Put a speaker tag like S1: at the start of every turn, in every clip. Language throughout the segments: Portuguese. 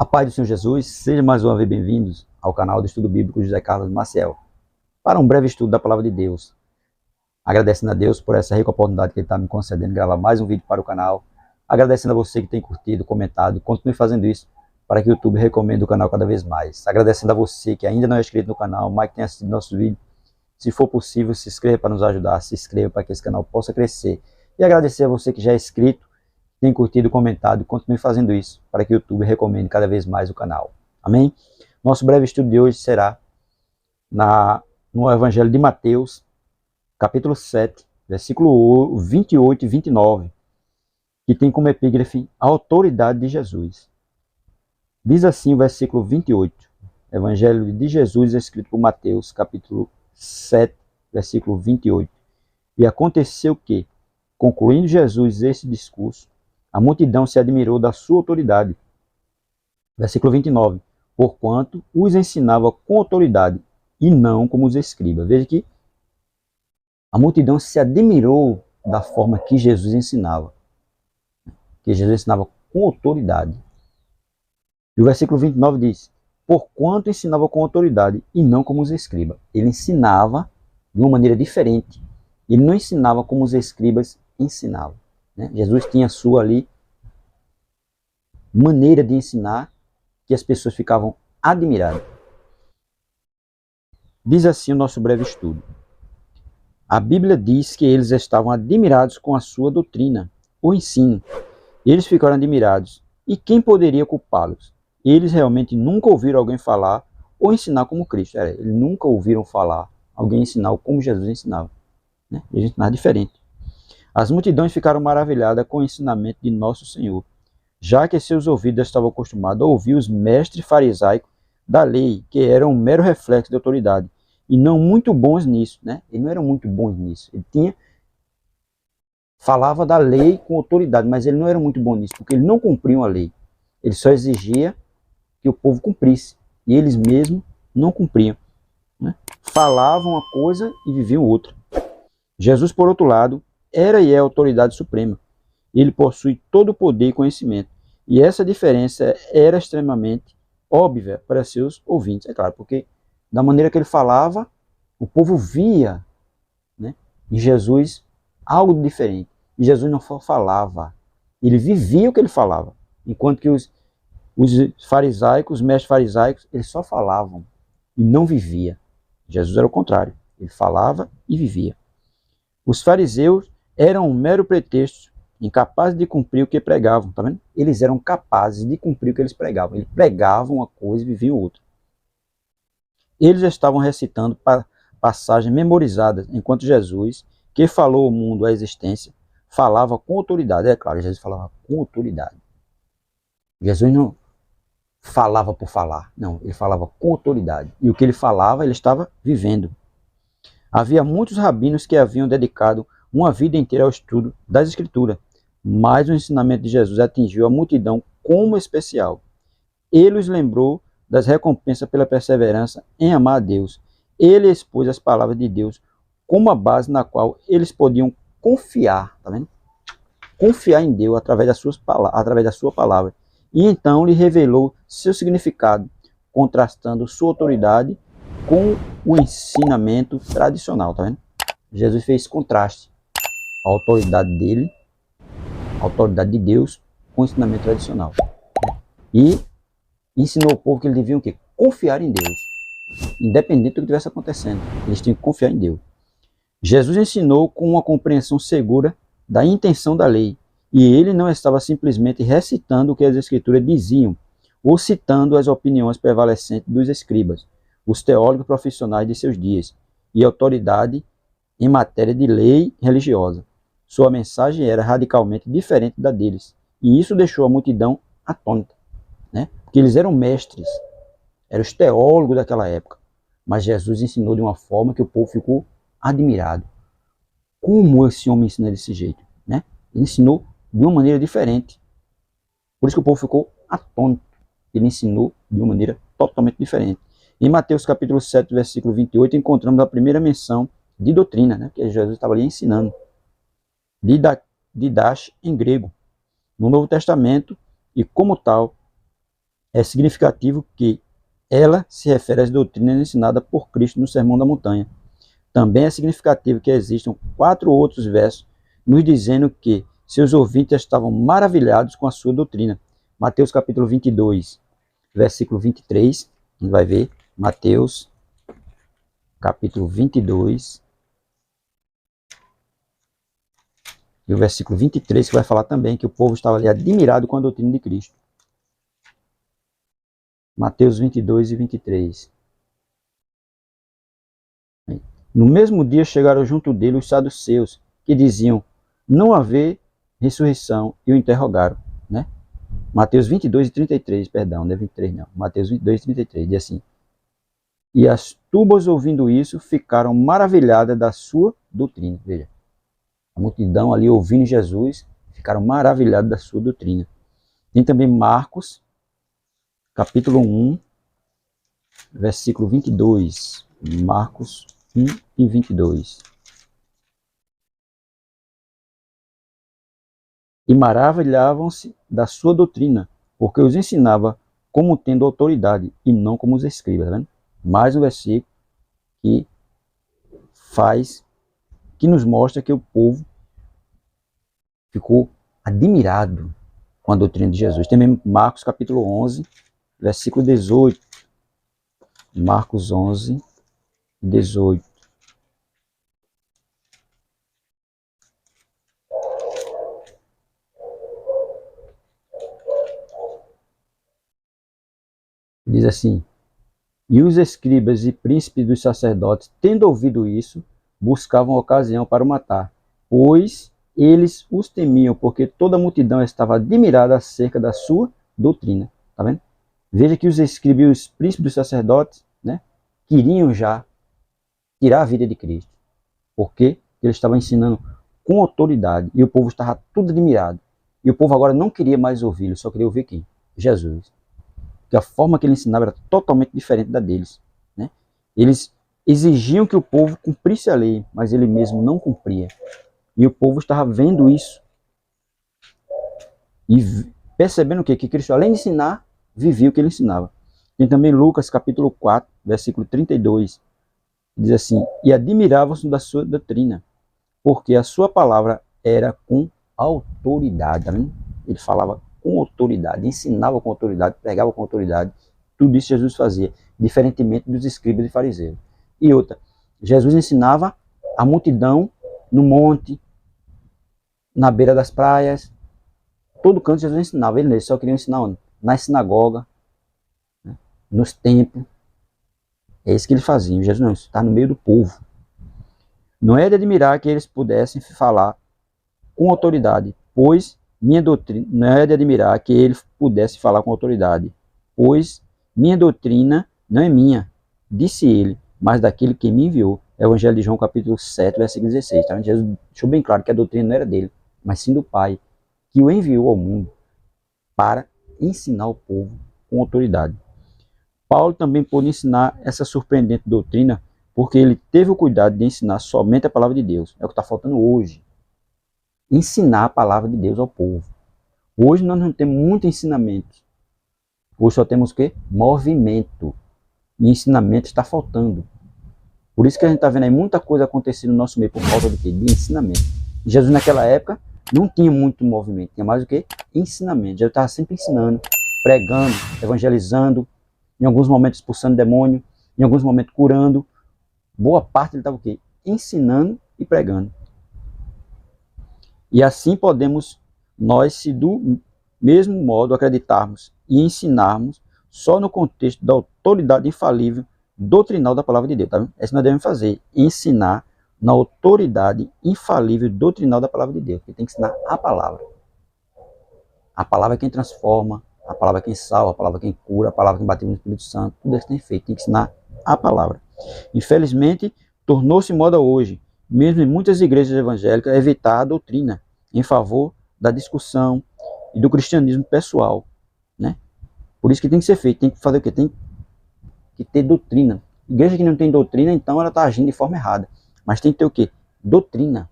S1: A paz do Senhor Jesus, sejam mais uma vez bem-vindos ao canal do Estudo Bíblico José Carlos Maciel, para um breve estudo da Palavra de Deus. Agradecendo a Deus por essa rica oportunidade que Ele está me concedendo de gravar mais um vídeo para o canal. Agradecendo a você que tem curtido, comentado, continue fazendo isso para que o YouTube recomende o canal cada vez mais. Agradecendo a você que ainda não é inscrito no canal, mas que tem assistido nosso vídeo. Se for possível, se inscreva para nos ajudar, se inscreva para que esse canal possa crescer. E agradecer a você que já é inscrito, tem curtido, comentado, continue fazendo isso para que o YouTube recomende cada vez mais o canal. Amém? Nosso breve estudo de hoje será no Evangelho de Mateus, capítulo 7, versículo 28 e 29, que tem como epígrafe a autoridade de Jesus. Diz assim o versículo 28, Evangelho de Jesus, escrito por Mateus, capítulo 7, versículo 28. E aconteceu que, concluindo Jesus esse discurso, a multidão se admirou da sua autoridade. Versículo 29. Porquanto os ensinava com autoridade e não como os escribas. Veja que a multidão se admirou da forma que Jesus ensinava. Que Jesus ensinava com autoridade. E o versículo 29 diz: porquanto ensinava com autoridade e não como os escribas. Ele ensinava de uma maneira diferente. Ele não ensinava como os escribas ensinavam. Jesus tinha a sua ali maneira de ensinar que as pessoas ficavam admiradas. Diz assim o nosso breve estudo. A Bíblia diz que eles estavam admirados com a sua doutrina, o ensino. Eles ficaram admirados. E quem poderia culpá-los? Eles realmente nunca ouviram alguém falar ou ensinar como Cristo. Eles nunca ouviram falar alguém ensinar como Jesus ensinava. Ele ensinava diferente. As multidões ficaram maravilhadas com o ensinamento de nosso Senhor, já que seus ouvidos estavam acostumados a ouvir os mestres farisaicos da lei, que eram um mero reflexo de autoridade, e não muito bons nisso. Eles não eram muito bons nisso. Falava da lei com autoridade, mas ele não era muito bom nisso, porque eles não cumpriam a lei. Ele só exigia que o povo cumprisse, e eles mesmos não cumpriam. Falavam uma coisa e viviam outra. Jesus, por outro lado, era e é a autoridade suprema. Ele possui todo o poder e conhecimento. E essa diferença era extremamente óbvia para seus ouvintes. É claro, porque da maneira que ele falava, o povo via em Jesus algo diferente. E Jesus não só falava, ele vivia o que ele falava. Enquanto que os farisaicos, os mestres farisaicos, eles só falavam e não vivia. Jesus era o contrário. Ele falava e vivia. Os fariseus eram um mero pretexto, incapazes de cumprir o que pregavam, tá vendo? Eles eram capazes de cumprir o que eles pregavam. Eles pregavam uma coisa e viviam outra. Eles estavam recitando passagens memorizadas, enquanto Jesus, que falou ao mundo a existência, falava com autoridade. É claro, Jesus falava com autoridade. Jesus não falava por falar, não, ele falava com autoridade. E o que ele falava, ele estava vivendo. Havia muitos rabinos que haviam dedicado uma vida inteira ao estudo das Escrituras, mas o ensinamento de Jesus atingiu a multidão como especial. Ele os lembrou das recompensas pela perseverança em amar a Deus. Ele expôs as palavras de Deus como a base na qual eles podiam confiar, tá vendo? Confiar em Deus através da sua palavra. E então lhe revelou seu significado, contrastando sua autoridade com o ensinamento tradicional, tá vendo? Jesus fez contraste. A autoridade dele, a autoridade de Deus, com o ensinamento tradicional. E ensinou o povo que eles deviam o quê? Confiar em Deus. Independente do que estivesse acontecendo, eles tinham que confiar em Deus. Jesus ensinou com uma compreensão segura da intenção da lei. E ele não estava simplesmente recitando o que as Escrituras diziam, ou citando as opiniões prevalecentes dos escribas, os teólogos profissionais de seus dias, e autoridade em matéria de lei religiosa. Sua mensagem era radicalmente diferente da deles, e isso deixou a multidão atônita, porque eles eram mestres, eram os teólogos daquela época, mas Jesus ensinou de uma forma que o povo ficou admirado. Como esse homem ensina desse jeito? Ele ensinou de uma maneira diferente, por isso que o povo ficou atônito. Ele ensinou de uma maneira totalmente diferente. Em Mateus capítulo 7, versículo 28, encontramos a primeira menção de doutrina, que Jesus estava ali ensinando. Didache em grego, no Novo Testamento, e como tal, é significativo que ela se refere às doutrinas ensinadas por Cristo no Sermão da Montanha. Também é significativo que existam 4 outros versos nos dizendo que seus ouvintes estavam maravilhados com a sua doutrina. Mateus capítulo 22, versículo 23, a gente vai ver, Mateus capítulo 22, e o versículo 23, que vai falar também que o povo estava ali admirado com a doutrina de Cristo. Mateus 22 e 23. No mesmo dia chegaram junto dele os saduceus, que diziam não haver ressurreição, e o interrogaram, né? Mateus 22 e 33, perdão, não é 23 não. Mateus 22 e 33, diz assim: e as tubas, ouvindo isso, ficaram maravilhadas da sua doutrina. Veja, a multidão ali ouvindo Jesus, ficaram maravilhados da sua doutrina. Tem também Marcos, capítulo 1, versículo 22. Marcos 1 e 22. E maravilhavam-se da sua doutrina, porque os ensinava como tendo autoridade, e não como os escribas. Tá vendo? Mais um versículo que nos mostra que o povo ficou admirado com a doutrina de Jesus. Também Marcos capítulo 11, versículo 18. Marcos 11, 18. Diz assim: e os escribas e príncipes dos sacerdotes, tendo ouvido isso, buscavam ocasião para o matar, pois eles os temiam, porque toda a multidão estava admirada acerca da sua doutrina. Tá vendo? Veja que os escribas e os príncipes dos sacerdotes, né, queriam já tirar a vida de Cristo, porque ele estava ensinando com autoridade, e o povo estava tudo admirado. E o povo agora não queria mais ouvi-lo, só queria ouvir quem? Jesus. Porque a forma que ele ensinava era totalmente diferente da deles, né? Eles exigiam que o povo cumprisse a lei, mas ele mesmo não cumpria. E o povo estava vendo isso e percebendo o quê? Que Cristo, além de ensinar, vivia o que ele ensinava. Tem também Lucas capítulo 4, versículo 32, diz assim: e admiravam-se da sua doutrina, porque a sua palavra era com autoridade. Tá vendo? Ele falava com autoridade, ensinava com autoridade, pregava com autoridade. Tudo isso Jesus fazia, diferentemente dos escribas e fariseus. E outra, Jesus ensinava a multidão no monte, na beira das praias, todo canto Jesus ensinava. Ele só queria ensinar onde? Na sinagoga, né? Nos templos. É isso que ele fazia. Jesus não, está no meio do povo. Não é de admirar que eles pudessem falar com autoridade, pois minha doutrina, não é de admirar que ele pudesse falar com autoridade, pois minha doutrina não é minha, disse ele, mas daquele que me enviou. Evangelho de João capítulo 7, versículo 16. Tá? Jesus deixou bem claro que a doutrina não era dele, mas sim do Pai, que o enviou ao mundo para ensinar o povo com autoridade. Paulo também pôde ensinar essa surpreendente doutrina, porque ele teve o cuidado de ensinar somente a palavra de Deus. É o que está faltando hoje. Ensinar a palavra de Deus ao povo. Hoje nós não temos muito ensinamento. Hoje só temos o quê? Movimento. E ensinamento está faltando. Por isso que a gente está vendo aí muita coisa acontecendo no nosso meio por falta do quê? De ensinamento. Jesus naquela época não tinha muito movimento, tinha mais o quê? Ensinamento. Jesus estava sempre ensinando, pregando, evangelizando, em alguns momentos expulsando demônio, em alguns momentos curando. Boa parte ele estava o quê? Ensinando e pregando. E assim podemos nós, se do mesmo modo acreditarmos e ensinarmos só no contexto da autoridade infalível doutrinal da palavra de Deus. Tá vendo? É isso que nós devemos fazer, ensinar na autoridade infalível doutrinal da palavra de Deus. Porque tem que ensinar a palavra. A palavra é quem transforma, a palavra é quem salva, a palavra é quem cura, a palavra é quem batisma no Espírito Santo. Tudo isso tem feito, tem que ensinar a palavra. Infelizmente, tornou-se moda hoje, mesmo em muitas igrejas evangélicas, evitar a doutrina em favor da discussão e do cristianismo pessoal, né? Por isso que tem que ser feito, tem que fazer o quê? Tem que ter doutrina. Igreja que não tem doutrina, então ela está agindo de forma errada. Mas tem que ter o quê? Doutrina.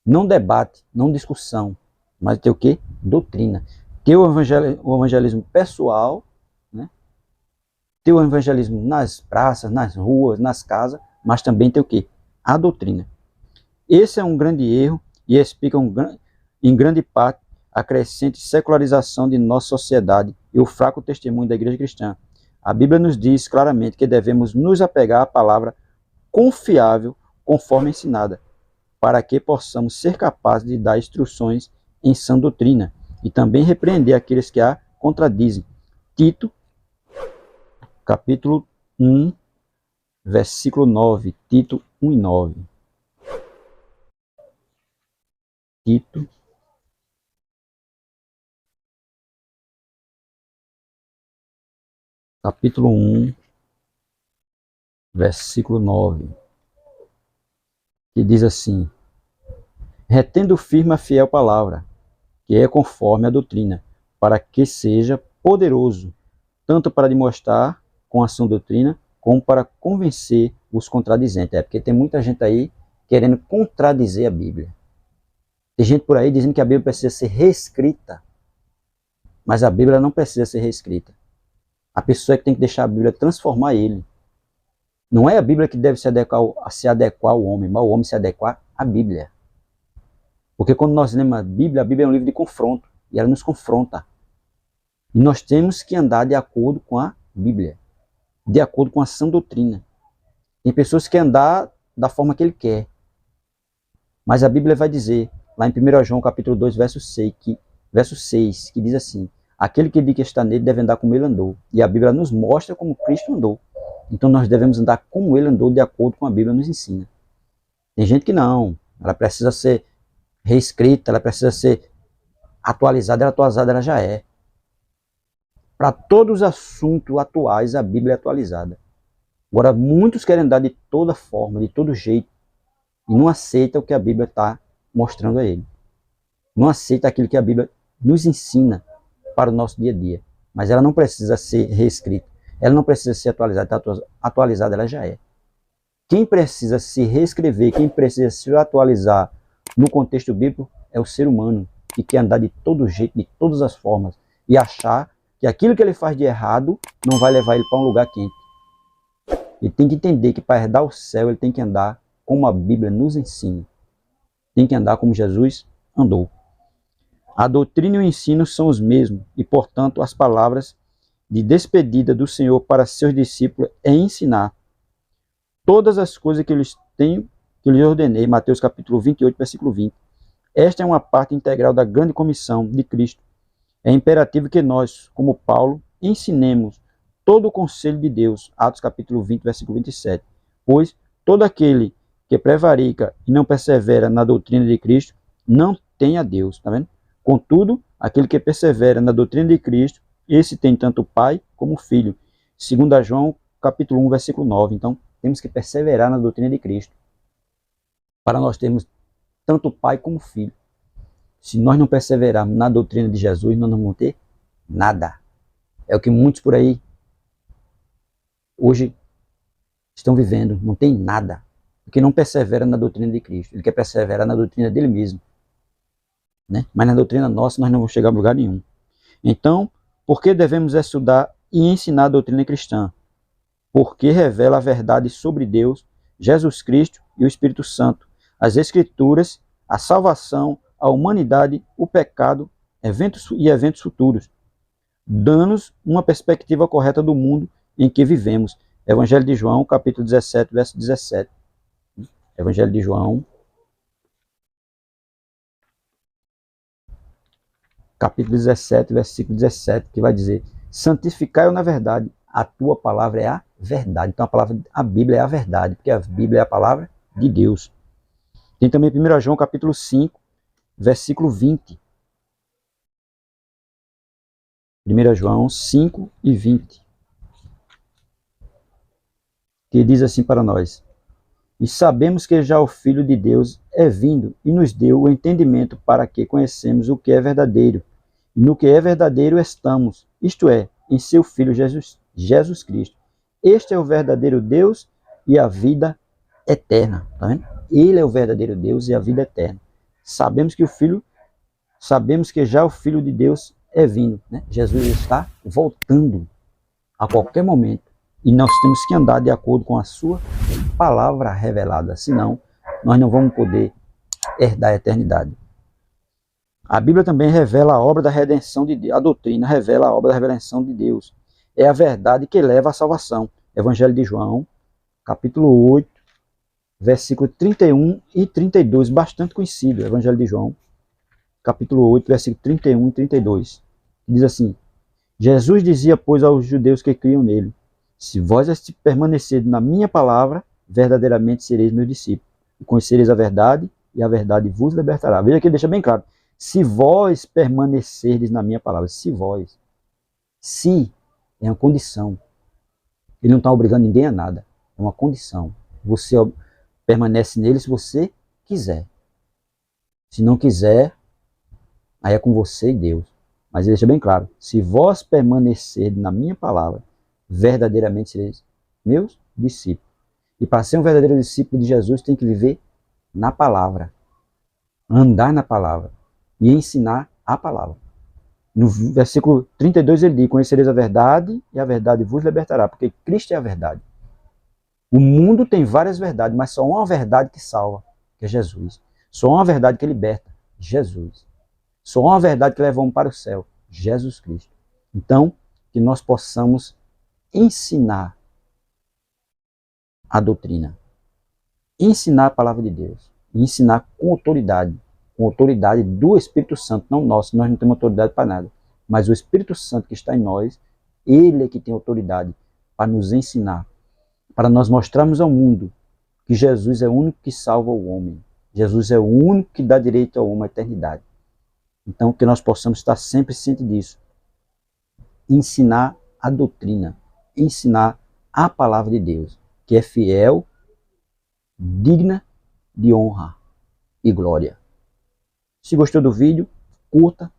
S1: Não debate, não discussão, mas ter o quê? Doutrina. ter o evangelismo pessoal, né? Ter o evangelismo nas praças, nas ruas, nas casas, mas também ter o quê? A doutrina. Esse é um grande erro e explica em grande parte a crescente secularização de nossa sociedade e o fraco testemunho da igreja cristã. A Bíblia nos diz claramente que devemos nos apegar à palavra confiável conforme ensinada, para que possamos ser capazes de dar instruções em sã doutrina e também repreender aqueles que a contradizem. Tito, capítulo 1, versículo 9. Tito 1 e 9. Tito, capítulo 1, versículo 9, que diz assim: retendo firme a fiel palavra, que é conforme a doutrina, para que seja poderoso, tanto para demonstrar com a sã doutrina, como para convencer os contradizentes. Porque tem muita gente aí querendo contradizer a Bíblia. Tem gente por aí dizendo que a Bíblia precisa ser reescrita, mas a Bíblia não precisa ser reescrita. A pessoa é que tem que deixar a Bíblia transformar ele. Não é a Bíblia que deve se adequar ao homem, mas o homem se adequar à Bíblia. Porque quando nós lemos a Bíblia é um livro de confronto, e ela nos confronta. E nós temos que andar de acordo com a Bíblia, de acordo com a sã doutrina. Tem pessoas que querem andar da forma que ele quer. Mas a Bíblia vai dizer, lá em 1 João capítulo 2, verso 6, que diz assim: aquele que diz que está nele deve andar como ele andou. E a Bíblia nos mostra como Cristo andou. Então nós devemos andar como ele andou, de acordo com a Bíblia nos ensina. Tem gente que não, ela precisa ser reescrita, ela precisa ser atualizada ela já é. Para todos os assuntos atuais, a Bíblia é atualizada. Agora, muitos querem andar de toda forma, de todo jeito, e não aceitam o que a Bíblia está mostrando a ele. Não aceita aquilo que a Bíblia nos ensina para o nosso dia a dia. Mas ela não precisa ser reescrita. Ela não precisa ser atualizada. Atualizada ela já é. Quem precisa se reescrever, quem precisa se atualizar no contexto bíblico é o ser humano, que quer andar de todo jeito, de todas as formas, e achar que aquilo que ele faz de errado não vai levar ele para um lugar quente. Ele tem que entender que para herdar o céu ele tem que andar como a Bíblia nos ensina. Tem que andar como Jesus andou. A doutrina e o ensino são os mesmos, e portanto as palavras de despedida do Senhor para seus discípulos é ensinar todas as coisas que lhes ordenei. Mateus capítulo 28, versículo 20. Esta é uma parte integral da grande comissão de Cristo. É imperativo que nós, como Paulo, ensinemos todo o conselho de Deus. Atos capítulo 20, versículo 27. Pois todo aquele que prevarica e não persevera na doutrina de Cristo não tem a Deus. Tá vendo? Contudo, aquele que persevera na doutrina de Cristo, esse tem tanto o Pai como o Filho. 2 João capítulo 1, versículo 9. Então, temos que perseverar na doutrina de Cristo, para nós termos tanto o Pai como o Filho. Se nós não perseverarmos na doutrina de Jesus, nós não vamos ter nada. É o que muitos por aí hoje estão vivendo, não tem nada. Porque não persevera na doutrina de Cristo. Ele quer perseverar na doutrina dele mesmo. Né? Mas na doutrina nossa nós não vamos chegar a lugar nenhum. Então, por que devemos estudar e ensinar a doutrina cristã? Porque revela a verdade sobre Deus, Jesus Cristo e o Espírito Santo, as Escrituras, a salvação, a humanidade, o pecado, eventos futuros, dando-nos uma perspectiva correta do mundo em que vivemos. Evangelho de João, capítulo 17, verso 17. Evangelho de João, capítulo 17, versículo 17, que vai dizer: santificai-o na verdade, a tua palavra é a verdade. Então a Bíblia é a verdade, porque a Bíblia é a palavra de Deus. Tem também 1 João capítulo 5, versículo 20. 1 João 5 e 20. Que diz assim para nós: e sabemos que já o Filho de Deus é vindo e nos deu o entendimento para que conhecemos o que é verdadeiro. E no que é verdadeiro estamos, isto é, em seu Filho Jesus Cristo. Este é o verdadeiro Deus e a vida eterna. Tá vendo? Ele é o verdadeiro Deus e a vida eterna. Sabemos que já o Filho de Deus é vindo, né? Jesus está voltando a qualquer momento. E nós temos que andar de acordo com a sua palavra revelada, senão nós não vamos poder herdar a eternidade. A Bíblia também revela a obra da redenção de Deus. A doutrina revela a obra da redenção de Deus. É a verdade que leva à salvação. Evangelho de João, capítulo 8, versículo 31 e 32, bastante conhecido. Evangelho de João, capítulo 8, versículo 31 e 32. Diz assim: Jesus dizia, pois, aos judeus que criam nele: se vós permanecerdes na minha palavra, verdadeiramente sereis meus discípulos, e conhecereis a verdade vos libertará. Veja que ele deixa bem claro: se vós permanecerdes na minha palavra, se vós, se é uma condição. Ele não está obrigando ninguém a nada, é uma condição. Você permanece nele se você quiser. Se não quiser, aí é com você e Deus. Mas ele deixa bem claro: se vós permanecerdes na minha palavra, verdadeiramente sereis meus discípulos. E para ser um verdadeiro discípulo de Jesus, tem que viver na palavra, andar na palavra e ensinar a palavra. No versículo 32 ele diz: conhecereis a verdade e a verdade vos libertará, porque Cristo é a verdade. O mundo tem várias verdades, mas só uma verdade que salva, que é Jesus. Só uma verdade que liberta, Jesus. Só uma verdade que leva um para o céu, Jesus Cristo. Então, que nós possamos ensinar a doutrina, ensinar a palavra de Deus, ensinar com autoridade do Espírito Santo, não nosso. Nós não temos autoridade para nada, mas o Espírito Santo que está em nós, ele é que tem autoridade para nos ensinar, para nós mostrarmos ao mundo que Jesus é o único que salva o homem, Jesus é o único que dá direito ao homem à eternidade. Então, que nós possamos estar sempre cientes disso, ensinar a doutrina, ensinar a palavra de Deus, que é fiel, digna de honra e glória. Se gostou do vídeo, curta,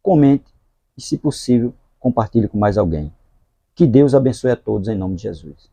S1: comente e, se possível, compartilhe com mais alguém. Que Deus abençoe a todos em nome de Jesus.